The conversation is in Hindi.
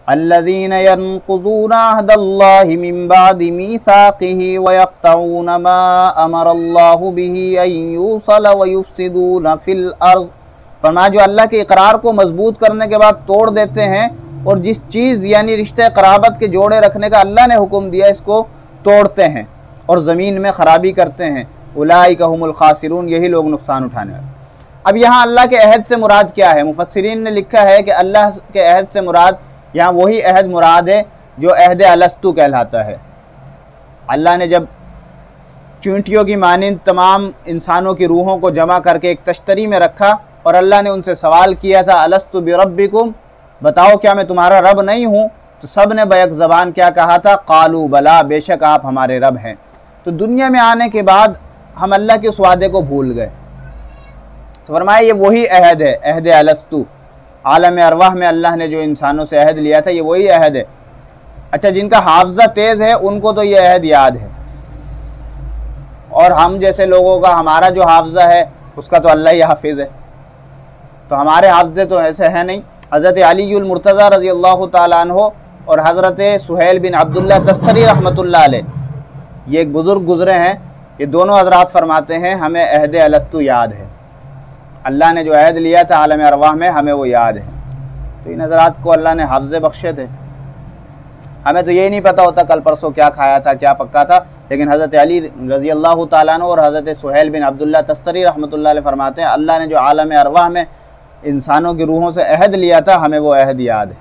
अल्लज़ीना यनक़ुज़ूना अहदल्लाहि मिन बादि मीसाक़िही व यक़तऊना मा अमरल्लाहु बिही अन यूसल व युफ़सिदूना फ़िल अर्ज़। फरमाया जो अल्लाह के इकरार को मजबूत करने के बाद तोड़ देते हैं और जिस चीज़ यानी रिश्ते क़राबत के जोड़े रखने का अल्लाह ने हुक्म दिया इसको तोड़ते हैं और ज़मीन में ख़राबी करते हैं, उलाइका हुमुल ख़ासिरून, यही लोग नुकसान उठाने वाले। अब यहाँ अल्लाह के अहद से मुराद क्या है? मुफस्सिरीन ने लिखा है कि अल्लाह के अहद से मुराद यहाँ वही अहद मुराद है जो अहद अलस्तु कहलाता है। अल्लाह ने जब चींटियों की मानिंद तमाम इंसानों की रूहों को जमा करके एक तश्तरी में रखा और अल्लाह ने उनसे सवाल किया था अलस्तु बिरब्बिकुम, बताओ क्या मैं तुम्हारा रब नहीं हूँ? तो सब ने बैक ज़बान क्या कहा था? कालू बला, बेशक आप हमारे रब हैं। तो दुनिया में आने के बाद हम अल्लाह के उस वादे को भूल गए। तो फरमाया ये वही अहद है, अहद अलस्तु। आलम अरवाह में अल्लाह ने जो इंसानों से अहद लिया था ये वही अहद है। अच्छा, जिनका हाफजा तेज़ है उनको तो ये अहद याद है, और हम जैसे लोगों का, हमारा जो हाफजा है उसका तो अल्लाह ही हाफिज़ है, तो हमारे हाफजे तो ऐसे हैं नहीं। हज़रत अली मुर्तज़ा रज़ी अल्लाह ताला अन्हो और हज़रत सुहैल बिन अब्दुल्ला तस्तरी रहमतुल्लाह अलैह, ये एक बुज़ुर्ग गुज़रे हैं, ये दोनों हज़रात फरमाते हैं हमें अहद अलस्तु याद है, अल्लाह ने जो अहद लिया था आलम अरवाह में हमें वो याद है। तो इन हज़रात को अल्लाह ने हाफ़ज़े बख्शे थे। हमें तो यही नहीं पता होता कल परसों क्या खाया था, क्या पक्का था, लेकिन हज़रत अली रज़ी अल्लाह ताला अन्हु और हज़रत सुहैल बिन अब्दुल्ला तस्तरी रहमतुल्लाह अलैह फरमाते हैं अल्लाह ने जो आलम अरवाह में इंसानों की रूहों से अहद लिया था हमें वो अहद याद है।